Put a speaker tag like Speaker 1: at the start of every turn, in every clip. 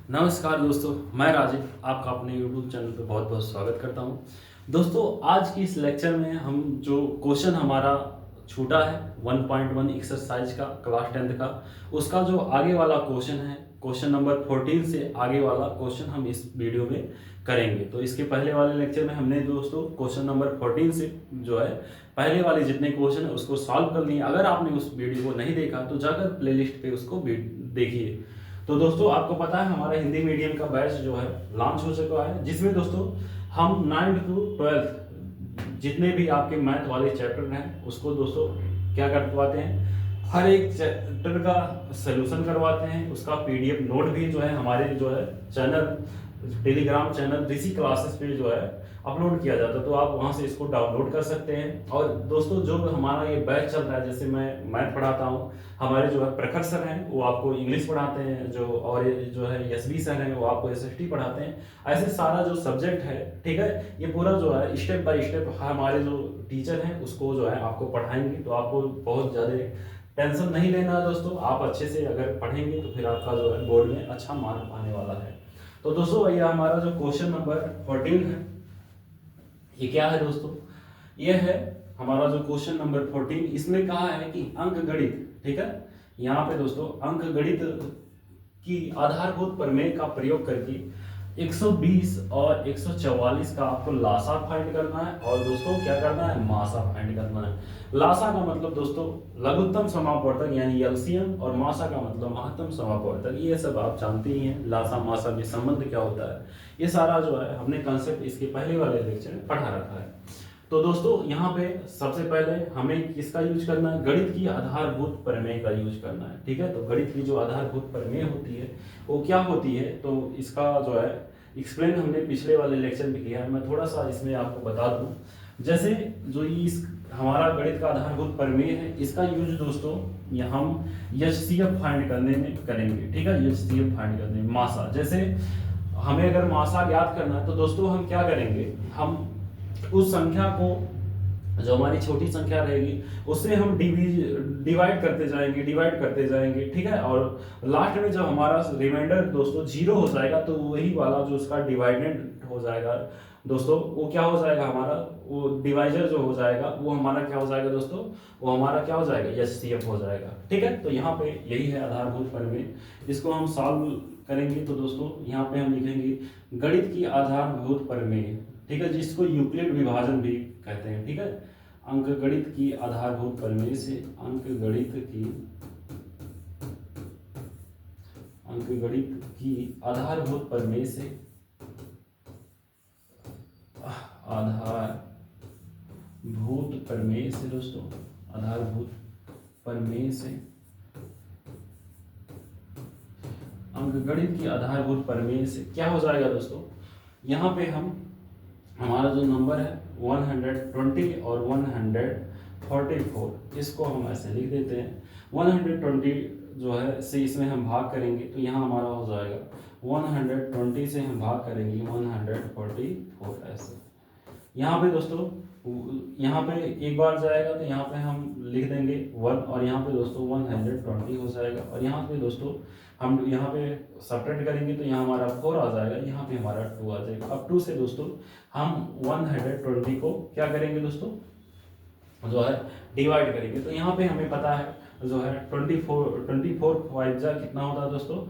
Speaker 1: नमस्कार दोस्तों, मैं राजीव आपका अपने YouTube चैनल पे बहुत बहुत स्वागत करता हूँ। दोस्तों, आज की इस लेक्चर में हम जो क्वेश्चन हमारा छूटा है 1.1 एक्सरसाइज का क्लास 10th का, उसका जो आगे वाला क्वेश्चन है, क्वेश्चन नंबर 14 से आगे वाला क्वेश्चन हम इस वीडियो में करेंगे। तो इसके पहले वाले लेक्चर में हमने दोस्तों क्वेश्चन नंबर 14 से जो है पहले वाले जितने क्वेश्चन है उसको सॉल्व कर लिए। अगर आपने उस वीडियो को नहीं देखा तो जाकर प्लेलिस्ट पे उसको देखिए। तो दोस्तों, आपको पता है हमारा हिंदी मीडियम का बैच जो है लॉन्च हो चुका है, जिसमें दोस्तों हम 9th to 12th जितने भी आपके मैथ वाले चैप्टर हैं उसको दोस्तों क्या करवाते हैं, हर एक चैप्टर का सलूशन करवाते हैं। उसका पीडीएफ नोट भी जो है हमारे जो है चैनल, टेलीग्राम चैनल ऋषि क्लासेस पे जो है अपलोड किया जाता है, तो आप वहां से इसको डाउनलोड कर सकते हैं। और दोस्तों, जो हमारा ये बैच चल रहा है, जैसे मैं मैथ पढ़ाता हूँ, हमारे जो है प्रखर सर हैं वो आपको इंग्लिश पढ़ाते हैं, जो और जो है एसबी सर हैं वो आपको एसएसटी पढ़ाते हैं। ऐसे सारा जो सब्जेक्ट है, ठीक है, ये पूरा जो है स्टेप बाय स्टेप हमारे जो टीचर हैं उसको जो है आपको पढ़ाएंगे। तो आपको बहुत ज़्यादा टेंशन नहीं लेना है दोस्तों। आप अच्छे से अगर पढ़ेंगे तो फिर आपका जो है बोर्ड में अच्छा मार्क आने वाला है। तो दोस्तों, ये हमारा जो क्वेश्चन नंबर 14 है, ये क्या है दोस्तों? ये है हमारा जो क्वेश्चन नंबर 14। इसमें कहा है कि अंक गणित, ठीक है, यहाँ पे दोस्तों अंक गणित की आधारभूत प्रमेय का प्रयोग करके 120 और 144 का आपको लासा फाइंड करना है, और दोस्तों क्या करना है, मासा फाइंड करना है। लासा का मतलब दोस्तों लघुत्तम समापवर्तक यानी एलसीएम, और मासा का मतलब महत्तम समापवर्तक। ये सब आप जानते ही हैं, लासा मासा में संबंध क्या होता है, ये सारा जो है हमने कंसेप्ट इसके पहले वाले लेक्चर में पढ़ा रखा है। तो दोस्तों, यहाँ पे सबसे पहले हमें किसका यूज करना है, गणित की आधारभूत प्रमेय का यूज करना है, ठीक है। तो गणित की जो आधारभूत प्रमेय होती है वो क्या होती है, तो इसका जो है एक्सप्लेन हमने पिछले वाले लेक्चर में किया है। मैं थोड़ा सा इसमें आपको बता दूं। जैसे जो इस हमारा गणित का आधारभूत प्रमेय है, इसका यूज दोस्तों ये हम एचसीएफ फाइंड करने में करेंगे, ठीक है। एचसीएफ फाइंड करने में मासा, जैसे हमें अगर मासा ज्ञात करना है तो दोस्तों हम क्या करेंगे, हम उस संख्या को, जो हमारी छोटी संख्या रहेगी, उससे हम डिवाइड करते जाएंगे, ठीक है। और लास्ट में जब हमारा रिमाइंडर दोस्तों 0 हो जाएगा तो वही वाला जो उसका डिवाइडेंड हो जाएगा दोस्तों, वो क्या हो जाएगा, हमारा वो डिवाइजर जो हो जाएगा वो हमारा क्या हो जाएगा दोस्तों, वो हमारा क्या हो जाएगा, एचसीएफ हो जाएगा, ठीक है। तो यहाँ पे यही है आधारभूत प्रमेय। इसको हम सॉल्व करेंगे तो दोस्तों यहाँ पे हम लिखेंगे गणित की आधारभूत प्रमेय, ठीक है, जिसको यूक्लिड विभाजन भी कहते हैं, ठीक है। अंक गणित की आधारभूत प्रमेय से अंक गणित की आधारभूत प्रमेय से दोस्तों आधारभूत प्रमेय से अंक गणित की आधारभूत प्रमेय से क्या हो जाएगा दोस्तों, यहाँ पे हम हमारा जो नंबर है 120 और 144, इसको हम ऐसे लिख देते हैं। 120 जो है से इसमें हम भाग करेंगे तो यहाँ हमारा हो जाएगा 120 से हम भाग करेंगे 144 ऐसे। यहाँ पे दोस्तों, यहाँ पे एक बार जाएगा तो यहाँ पे हम लिख देंगे 1, और यहाँ पे दोस्तों 120 हो जाएगा। और यहाँ पे दोस्तों हम यहाँ पे सब्ट्रैक्ट करेंगे तो यहाँ हमारा 4 आ जाएगा, यहाँ पे हमारा 2 आ जाएगा। अब 2 से दोस्तों हम 120 को क्या करेंगे दोस्तों, जो है डिवाइड करेंगे। तो यहाँ पे हमें पता है जो है 24 5 जा कितना होता है दोस्तों,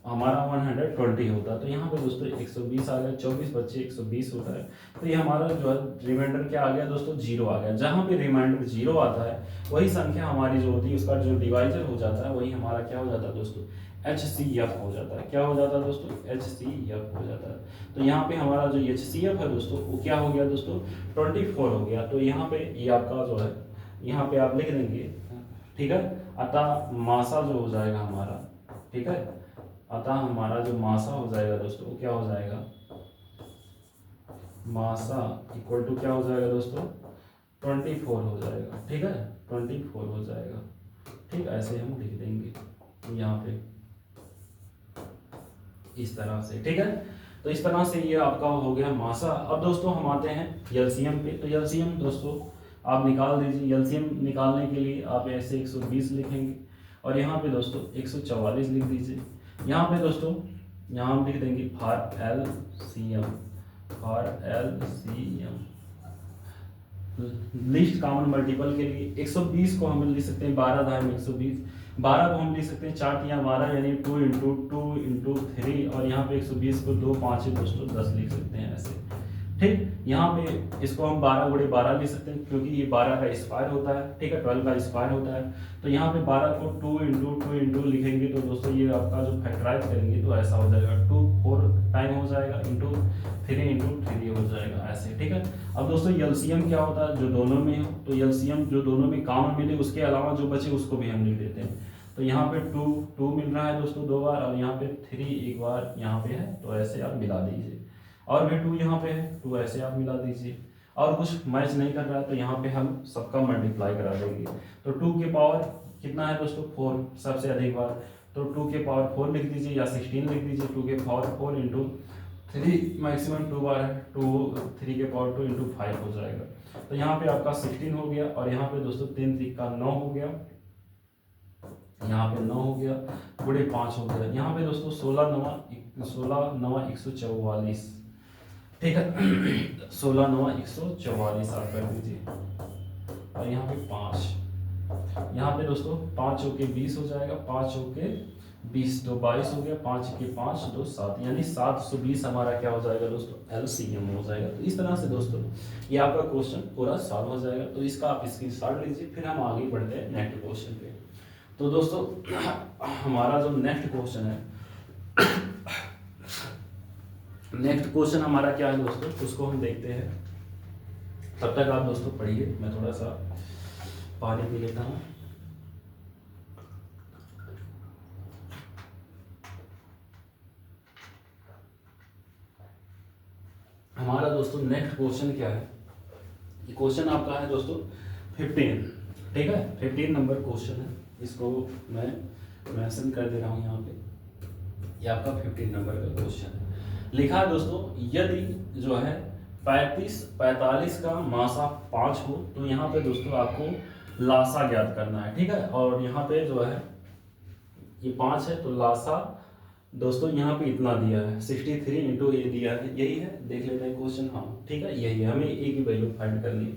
Speaker 1: हमारा 120 होता है। तो यहाँ पे दोस्तों 120 आ गया, 24 बच्चे 120 होता है। तो ये हमारा जो है रिमाइंडर क्या आ गया दोस्तों, 0 आ गया। जहाँ पे रिमाइंडर 0 आता है वही संख्या हमारी जो होती है उसका जो डिवाइजर हो जाता है वही हमारा क्या हो जाता है दोस्तों, HCF हो जाता है। क्या हो जाता है दोस्तों, HCF हो जाता है। तो यहाँ पे हमारा जो HCF है दोस्तों वो क्या हो गया दोस्तों, 24 हो गया। तो यहाँ पे ये आपका जो है यहाँ पे आप लिख देंगे, ठीक है। अतः मासा जो हो जाएगा हमारा, ठीक है, अतः हमारा जो मासा हो जाएगा दोस्तों वो क्या हो जाएगा, मासा इक्वल टू क्या हो जाएगा दोस्तों, 24 हो जाएगा, ठीक है, 24 हो जाएगा, ठीक। ऐसे हम लिख देंगे यहाँ पे इस तरह से, ठीक है। तो इस तरह से ये आपका हो गया मासा। अब दोस्तों हम आते हैं एलसीएम पे। तो एलसीएम दोस्तों आप निकाल दीजिए। एलसीएम निकालने के लिए आप ऐसे 120 लिखेंगे और यहाँ पे दोस्तों 144 लिख दीजिए। यहाँ पे दोस्तों यहाँ हम लिख देंगे for LCM, for LCM list common multiple के लिए 120 को हम लिख सकते हैं 12 धार में 120, 12 को हम लिख सकते हैं 4 या 12 यानी 2 इंटू 3, और यहाँ पे 120 को 2 5 दोस्तों 10 लिख सकते हैं ऐसे। ठीक, यहाँ पे इसको हम 12 गुणे 12 लिख सकते हैं क्योंकि ये 12 का स्क्वायर होता है। ठीक है, 12 का स्क्वायर होता है, तो यहाँ पे 12 को 2 इंटू लिखेंगे तो दोस्तों ये आपका जो फैक्टराइज करेंगे तो ऐसा हो जाएगा 2 4 टाइम हो जाएगा इंटू 3 हो जाएगा ऐसे। ठीक है, अब दोस्तों एलसीएम क्या होता है, जो दोनों में हो, तो एलसीएम जो दोनों में कॉमन मिले उसके अलावा जो बचे उसको भी हम लिख देते हैं। तो यहाँ पे 2 मिल रहा है दोस्तों 2 बार, और यहाँ पे 3 एक बार यहाँ पे है, तो ऐसे आप मिला दीजिए, और भी 2 यहाँ पे है 2 ऐसे आप मिला दीजिए, और कुछ मैच नहीं कर रहा है तो यहाँ पे हम सबका मल्टीप्लाई करा देंगे। तो 2 के पावर कितना है दोस्तों 4, सबसे अधिक बार, तो 2 के पावर 4 लिख दीजिए या 16 लिख दीजिए। 2 के पावर 4 इंटू 3 मैक्सिमम 2 बार है, 3 के पावर 2 इंटू 5 हो जाएगा। तो यहाँ पे आपका 16 हो गया, और यहाँ पे दोस्तों 3 3 का 9 हो गया, यहाँ पे 9 हो गया, गुणे 5 हो गया। यहाँ पे दोस्तों 16 9 144। ठीक है, 16 9 144 आप कर दीजिए, और यहाँ पे 5, यहाँ पे दोस्तों 5 चौके 20 हो जाएगा, 5 चौके 20 तो 22 हो गया, 5 के 5 2 7 यानी 720 हमारा क्या हो जाएगा दोस्तों एलसीएम हो जाएगा। तो इस तरह से दोस्तों ये आपका क्वेश्चन पूरा सॉल्व हो जाएगा। तो इसका आप स्क्रीनशॉट लीजिए, फिर हम आगे बढ़ते हैं नेक्स्ट क्वेश्चन पे। तो दोस्तों हमारा जो नेक्स्ट क्वेश्चन है, नेक्स्ट क्वेश्चन हमारा क्या है दोस्तों, उसको हम देखते हैं। तब तक आप दोस्तों पढ़िए, मैं थोड़ा सा पानी पी लेता हूँ। हमारा दोस्तों नेक्स्ट क्वेश्चन क्या है, ये क्वेश्चन आपका है दोस्तों 15। ठीक है, 15 नंबर क्वेश्चन है, इसको मैं मेंशन कर दे रहा हूँ यहाँ पे, ये आपका 15 नंबर का क्वेश्चन है। लिखा है दोस्तों, यदि जो है 45 का मासा 5 हो तो यहाँ पे दोस्तों आपको लासा ज्ञात करना है। ठीक है, और यहाँ पे जो है ये 5 है, तो लासा दोस्तों यहाँ पे इतना दिया है 63 इंटू ए दिया है, यही है, देख लेते हैं क्वेश्चन। हाँ ठीक है, यही है, हमें ए की वैल्यू फाइंड करनी है।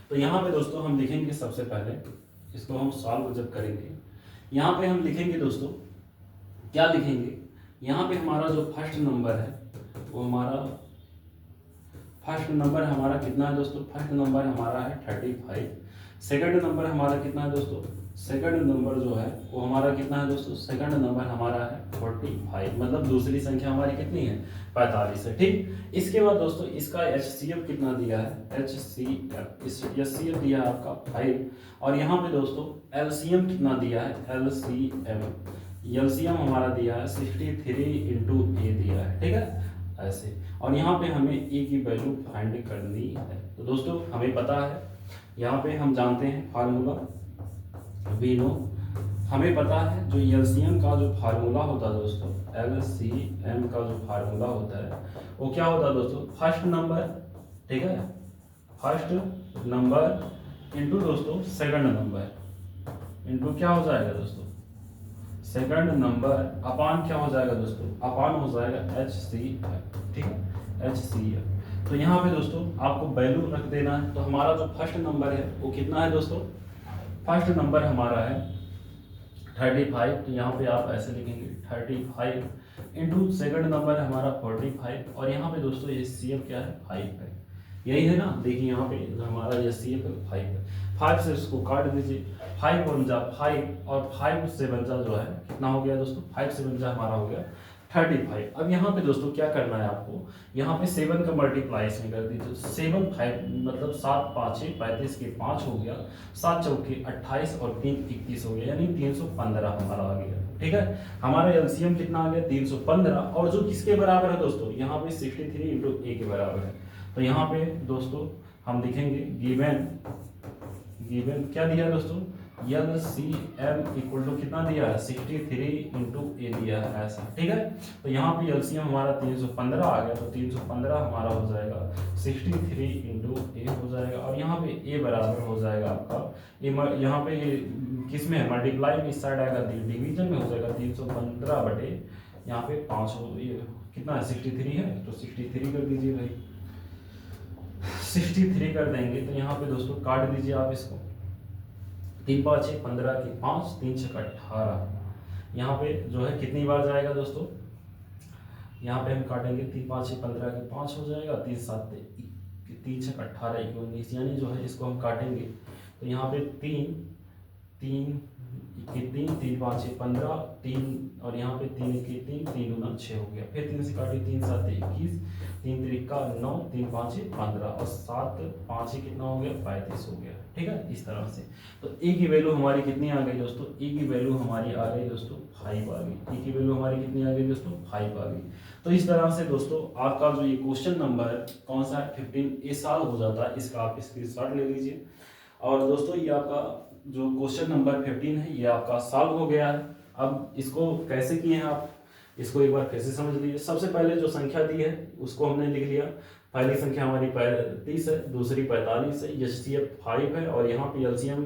Speaker 1: तो यहाँ पे दोस्तों हम लिखेंगे, सबसे पहले इसको हम सॉल्व जब करेंगे, यहाँ पे हम लिखेंगे दोस्तों, क्या लिखेंगे, यहाँ पे हमारा जो फर्स्ट नंबर है वो हमारा फर्स्ट नंबर हमारा कितना है दोस्तों, फर्स्ट नंबर हमारा है 35। सेकंड नंबर हमारा कितना है दोस्तों, सेकंड नंबर जो है वो हमारा कितना है दोस्तों, सेकंड नंबर हमारा है 45, मतलब दूसरी संख्या हमारी कितनी है 45 है। ठीक, इसके बाद दोस्तों इसका HCF कितना दिया है, HCF दिया है आपका 5, और यहाँ पे दोस्तों LCM कितना दिया है, LCM हमारा दिया है 63 इंटू ए दिया है। ठीक है ऐसे, और यहाँ पे हमें ए की वैल्यू फाइंड करनी है। तो दोस्तों हमें पता है, यहाँ पे हम जानते हैं फार्मूला वी नो, हमें पता है जो एलसीएम का जो फार्मूला होता है दोस्तों, एलसीएम का जो फार्मूला होता है वो क्या होता है दोस्तों, फर्स्ट नंबर, ठीक है, फर्स्ट नंबर इंटू दोस्तों सेकंड नंबर इंटू क्या हो जाएगा दोस्तों, सेकंड नंबर अपान क्या हो जाएगा दोस्तों, अपान हो जाएगा HCF। ठीक है, HCF। तो यहाँ पे दोस्तों आपको वैल्यू रख देना है। तो हमारा जो फर्स्ट नंबर है वो कितना है दोस्तों, फर्स्ट नंबर हमारा है 35, तो यहाँ पे आप ऐसे लिखेंगे 35 इंटू सेकंड नंबर हमारा 45, और यहाँ पे दोस्तों HCF क्या है 5 है, यही है ना, देखिए यहाँ पे हमारा HCF 5 है। 5 से इसको काट दीजिए, 5 वन जा 5, और 5 से बन जा जो है कितना हो गया दोस्तों, 5 से बन जा हमारा हो गया 35। अब यहाँ पे दोस्तों क्या करना है आपको, यहाँ पे 7 का मल्टीप्लाई इसमें कर दीजिए, 7 5 मतलब 7 5 35 के 5 हो गया, 7 चौके 28 और 3 21 हो गया, यानी 315 हमारा आ गया। ठीक है, हमारा एलसीएम कितना आ गया 315, और जो किसके बराबर है दोस्तों, यहाँ पे 63 इंटू ए के बराबर है। तो यहाँ पे दोस्तों हम लिखेंगे गिवन क्या दिया है दोस्तों, LCM इक्वल टू कितना दिया है 63 इंटू ए दिया है ऐसा। ठीक है, तो यहाँ पे LCM हमारा 315 आ गया, तो 315 हमारा हो जाएगा 63 इंटू ए हो जाएगा, और यहाँ पे ए बराबर हो जाएगा आपका यहाँ पे किस में है मल्टीप्लाई में, इस साइड आएगा डिवीजन में हो जाएगा 315 बटे यहाँ पे 5 हो, ये कितना है 63 है, तो 63 कर दीजिए भाई, 63 कर देंगे। तो यहाँ पे दोस्तों काट दीजिए आप इसको, 3 5 6 15 के 5, 3 6 18। यहाँ पे जो है कितनी बार जाएगा दोस्तों, यहाँ पे हम काटेंगे 3 5 6 15 के 5 हो जाएगा, 3 7 3 6 18 19, यानी जो है इसको हम काटेंगे तो यहाँ पे 3 3 3 3 5 6 15 3, और यहाँ पे 3 1 3 3 दूना 6 हो गया। फिर 3 से काटे 3 7 21, 3 3 का 9, 3 5 15 और 7 5 कितना हो गया 35 हो गया। ठीक है, इस तरह से। तो ए की वैल्यू हमारी कितनी आ गई दोस्तों, ए की वैल्यू हमारी आ गई दोस्तों 5 आ गई। ए की वैल्यू हमारी कितनी आ गई दोस्तों 5 आ गई। तो इस तरह से दोस्तों आपका जो ये क्वेश्चन नंबर कौन सा है 15 ए सॉल्व हो जाता है। इसका आप स्क्रीनशॉट ले लीजिए। और दोस्तों ये आपका जो क्वेश्चन नंबर 15 है ये आपका सॉल्व हो गया है। अब इसको कैसे किए हैं आप, इसको एक बार कैसे समझ लीजिए। सबसे पहले जो संख्या दी है उसको हमने लिख लिया। पहली संख्या हमारी 30 है, दूसरी 45 है, एचसीएफ 5 है, और यहाँ पे एलसीएम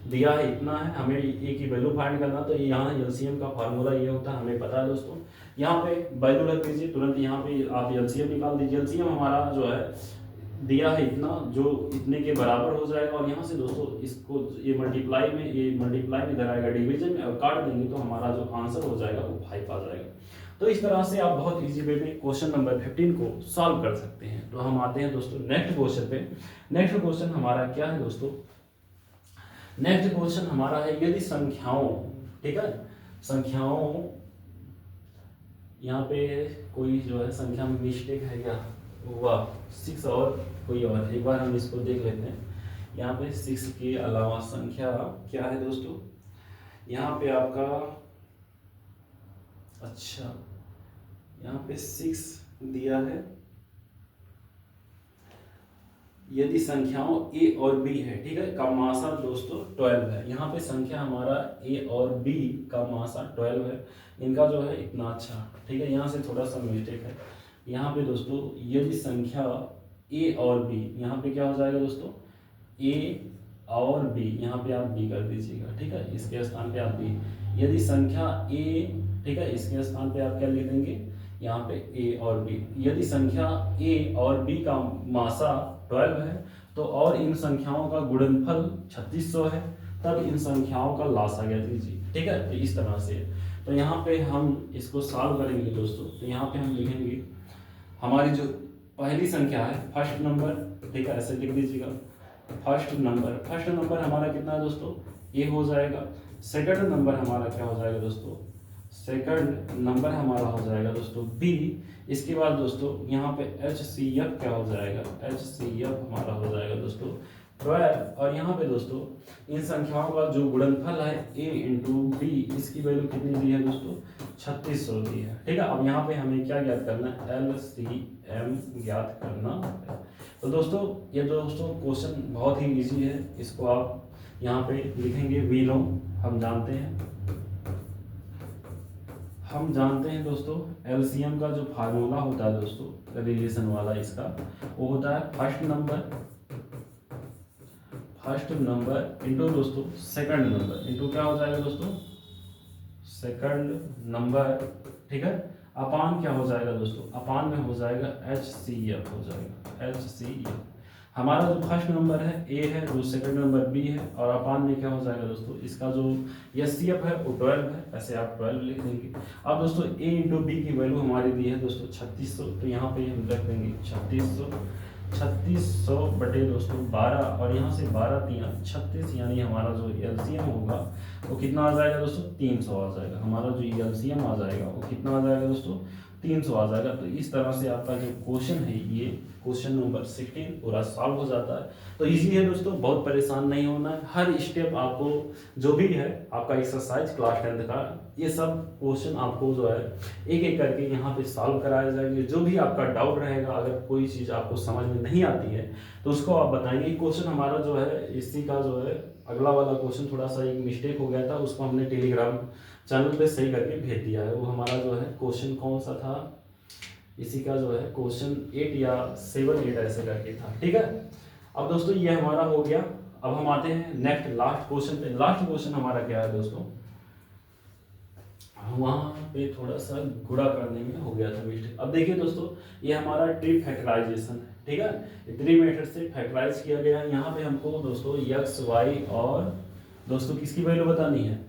Speaker 1: दिया है इतना है, हमें ए की वैल्यू फाइंड करना। तो यहाँ एलसीएम का फार्मूला ये होता है, हमें पता है दोस्तों। यहाँ पे वैल्यू रख दीजिए, तुरंत यहाँ पे आप एलसीएम निकाल दीजिए। एलसीएम हमारा जो है दिया है इतना, जो इतने के बराबर हो जाएगा। और यहाँ से दोस्तों इसको ये मल्टीप्लाई में इधर आएगा डिवीजन में, और काट देंगे तो हमारा जो आंसर हो जाएगा वो 5 आ जाएगा। तो इस तरह से आप बहुत इजी वे में क्वेश्चन नंबर 15 को सॉल्व कर सकते हैं। तो हम आते हैं दोस्तों नेक्स्ट क्वेश्चन पे। नेक्स्ट क्वेश्चन हमारा क्या है दोस्तों, नेक्स्ट क्वेश्चन हमारा है यदि संख्याओं, ठीक है, संख्याओं, यहाँ पे कोई जो है संख्या में मिस्टेक है क्या, वाह 6 और कोई और, एक बार हम इसको देख लेते हैं। यहाँ पे 6 के अलावा संख्या क्या है दोस्तों, यहाँ पे आपका, अच्छा यहाँ पे 6 दिया है। यदि संख्याओं a और b है, ठीक है, का मासा दोस्तों 12 है। यहाँ पे संख्या हमारा a और b का मासा 12 है, इनका जो है इतना, अच्छा ठीक है, यहाँ से थोड़ा सा मिस्टेक है। यहाँ पे दोस्तों यदि संख्या a और b, यहाँ पे क्या हो जाएगा दोस्तों a और b, यहाँ पे आप b कर दीजिएगा, ठीक है, इसके स्थान पे आप b। यदि संख्या a, ठीक है, इसके स्थान पे आप क्या लिख देंगे, यहाँ पे a और b। यदि संख्या a और b का मासा 12 है तो और इन संख्याओं का गुणनफल 3600 है, तब इन संख्याओं का लासा ज्ञात कीजिए, ठीक है। तो इस तरह से, तो यहाँ पे हम इसको सॉल्व करेंगे दोस्तों। तो यहाँ पे हम लिखेंगे हमारी जो पहली संख्या है फर्स्ट नंबर, ठीक है, ऐसे लिख दीजिएगा फर्स्ट नंबर हमारा कितना है दोस्तों a हो जाएगा। सेकंड नंबर हमारा क्या हो जाएगा दोस्तों, सेकंड नंबर हमारा हो जाएगा दोस्तों b। इसके बाद दोस्तों यहाँ पे HCF क्या हो जाएगा, HCF हमारा हो जाएगा दोस्तों 12। और यहाँ पे दोस्तों इन संख्याओं का जो गुणनफल है a इंटू b, इसकी वैल्यू कितनी दी है दोस्तों 3600 दी है, ठीक है। अब यहाँ पे हमें क्या ज्ञात करना है, LCM ज्ञात करना है। तो दोस्तों ये दोस्तों क्वेश्चन बहुत ही इजी है, इसको आप यहाँ पे लिखेंगे विलोम। हम जानते हैं दोस्तों एलसीएम का जो फार्मूला होता है दोस्तों रिलेशन वाला, इसका वो होता है फर्स्ट नंबर इंटू दोस्तों सेकंड नंबर इंटू क्या हो जाएगा दोस्तों सेकंड नंबर, ठीक है, अपान क्या हो जाएगा दोस्तों, अपान में हो जाएगा HCF हो जाएगा HCF। हमारा जो फर्स्ट नंबर है a है, जो सेकंड नंबर b है, और अपान में क्या हो जाएगा दोस्तों इसका जो HCF है वो 12 है, ऐसे आप 12 लिख देंगे। अब दोस्तों a इंटू b की वैल्यू हमारी दी है दोस्तों 3600, तो यहाँ पे हम रख देंगे 3600 बटे दोस्तों 12, और यहाँ से 12 3 36, यानी हमारा जो एलसीएम होगा वो कितना आ जाएगा दोस्तों 300 आ जाएगा। हमारा जो एलसीएम आ जाएगा वो कितना आ जाएगा दोस्तों 300 आ जाएगा। तो इस तरह से आपका जो क्वेश्चन है ये क्वेश्चन नंबर 16 पूरा सॉल्व हो जाता है। तो इजी है दोस्तों, बहुत परेशान नहीं होना है। हर स्टेप आपको जो भी है आपका एक्सरसाइज क्लास 10 का, ये सब क्वेश्चन आपको जो है एक एक करके यहाँ पे सॉल्व कराए जाएंगे। जो भी आपका डाउट रहेगा, अगर कोई चीज़ आपको समझ में नहीं आती है तो उसको आप बताएंगे। क्वेश्चन हमारा जो है इसी का जो है अगला वाला क्वेश्चन थोड़ा सा एक मिस्टेक हो गया था, उसको हमने टेलीग्राम चैनल पे सही करके भेज दिया है। वो हमारा जो है क्वेश्चन कौन सा था, इसी का जो है क्वेश्चन 8 या 7 8 ऐसे करके था, ठीक है। अब दोस्तों ये हमारा हो गया। अब हम आते हैं नेक्स्ट लास्ट क्वेश्चन पे। लास्ट क्वेश्चन हमारा क्या है दोस्तों, वहाँ पे थोड़ा सा गुणा करने में हो गया था मिस्टेक। अब देखिए दोस्तों, ये हमारा ट्री फैक्टराइजेशन है, ठीक है। 3 मेथड से फैक्टराइज किया गया है। यहाँ पे हमको दोस्तों x y और दोस्तों किसकी वैल्यू बतानी है,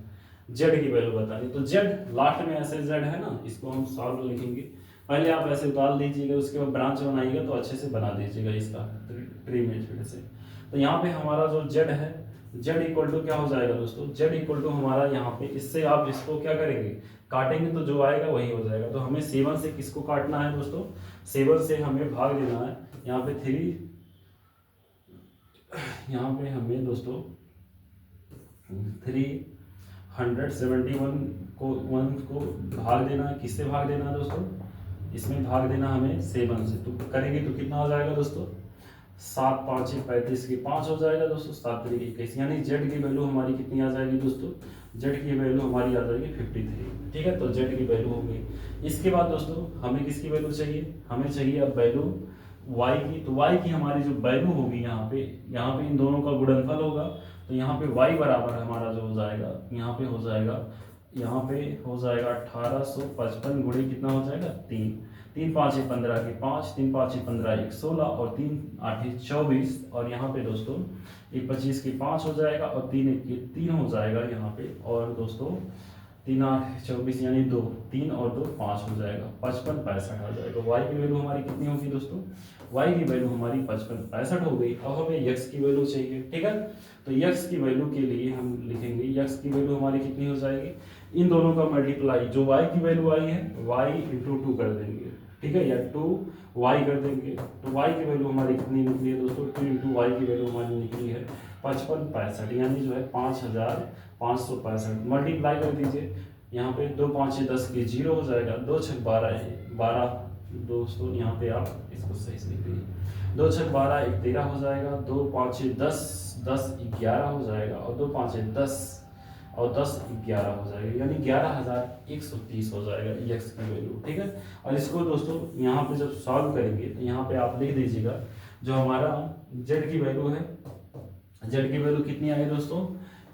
Speaker 1: z की वैल्यू बतानी है। तो z लास्ट में ऐसे z है ना, इसको हम सॉल्व लिखेंगे। पहले आप ऐसे उतार लीजिएगा, उसके बाद ब्रांच बनाइएगा तो अच्छे से बना दीजिएगा इसका ट्री मेथड से। तो यहाँ पे हमारा जो z है, z इक्वल टू क्या हो जाएगा दोस्तों, z इक्वल टू हमारा यहाँ पे, इससे आप इसको क्या करेंगे, काटेंगे तो जो आएगा वही हो जाएगा। तो हमें 7 से किसको काटना है दोस्तों, 7 से हमें भाग देना है। यहाँ पे 3, यहाँ पे हमें दोस्तों 371 को 1 को भाग देना है। किससे भाग देना है दोस्तों, इसमें भाग देना हमें 7 से। तो करेंगे तो कितना हो जाएगा दोस्तों, 7 5 35 के 5 हो जाएगा दोस्तों, 7 3 21। यानी z की वैल्यू हमारी कितनी आ जाएगी दोस्तों, z की वैल्यू हमारी आ जाएगी 53, ठीक है। तो z की वैल्यू होगी। इसके बाद दोस्तों हमें किसकी वैल्यू चाहिए, हमें चाहिए अब वैल्यू y की। तो y की हमारी जो वैल्यू होगी यहाँ पे इन दोनों का गुणनफल होगा। तो यहाँ पे y बराबर हमारा जो हो जाएगा, यहाँ पे हो जाएगा 1855 गुणे कितना हो जाएगा 3, 3 5 15 के 5, 3 5 15 1 16 और 3 8 24। और यहाँ पे दोस्तों 1 25 के 5 हो जाएगा और 3 1 के 3 हो जाएगा यहाँ पे। और दोस्तों 3 8 24 यानी 2, 3 और 2 5 हो जाएगा, 55 65 आ जाएगा। y की वैल्यू हमारी कितनी होगी दोस्तों, y की वैल्यू हमारी 55 65 हो गई। अब हमें x की वैल्यू चाहिए, ठीक है। तो x की वैल्यू के लिए हम लिखेंगे, x की वैल्यू हमारी कितनी हो जाएगी, इन दोनों का मल्टीप्लाई, जो y की वैल्यू आई है y इंटू 2 कर देंगे, ठीक है, या 2y कर देंगे। तो y की वैल्यू हमारी कितनी निकली है दोस्तों, 2 इंटू y की वैल्यू हमारी निकली है 55 65, यानी जो है 5565। मल्टीप्लाई कर दीजिए, यहाँ पे 2 5 10 के 0 हो जाएगा, 2 6 12 दोस्तों, यहाँ पे आप इसको सही से लिख लीजिए, 2 6 12 1 13 हो जाएगा, 2 5 10 10 11 हो जाएगा और 2 5 10 और 10 11 हो जाएगा, यानी 11130 हो जाएगा x की वैल्यू, ठीक है। और इसको दोस्तों यहाँ पे जब सॉल्व करेंगे तो यहाँ पे आप लिख दीजिएगा जो हमारा z की वैल्यू है, z की वैल्यू कितनी आई दोस्तों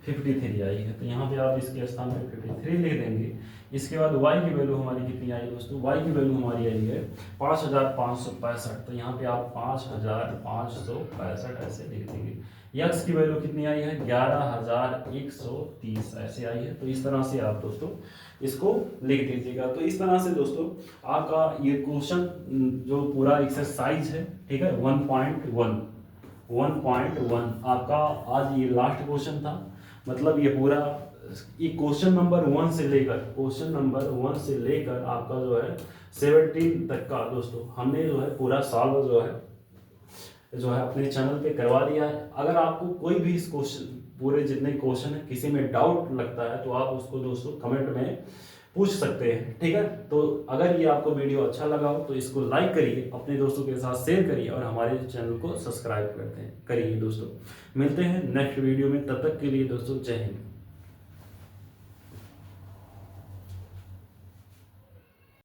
Speaker 1: 53 आई है। तो यहाँ पे आप इसके स्थान पे 53 लिख देंगे। इसके बाद y की वैल्यू हमारी कितनी आई दोस्तों, y की वैल्यू हमारी आई है 5565। तो यहाँ पे आप 5565 ऐसे लिख देंगे। x की वैल्यू कितनी आई है 11130 ऐसे आई है। तो इस तरह से आप दोस्तों इसको लिख दीजिएगा। तो इस तरह से दोस्तों आपका ये क्वेश्चन जो पूरा एक्सरसाइज है, ठीक है, 1.1 आपका आज ये लास्ट क्वेश्चन था। मतलब ये पूरा ये क्वेश्चन नंबर 1 से लेकर आपका जो है 17 तक का दोस्तों हमने जो है पूरा सॉल्व जो है अपने चैनल पे करवा दिया है। अगर आपको कोई भी इस क्वेश्चन पूरे जितने क्वेश्चन है किसी में डाउट लगता है तो आप उसको दोस्तों कमेंट में पूछ सकते हैं, ठीक है। तो अगर ये आपको वीडियो अच्छा लगा हो तो इसको लाइक करिए, अपने दोस्तों के साथ शेयर करिए और हमारे चैनल को सब्सक्राइब करिए दोस्तों। मिलते हैं नेक्स्ट वीडियो में, तब तक के लिए दोस्तों जय हिंद।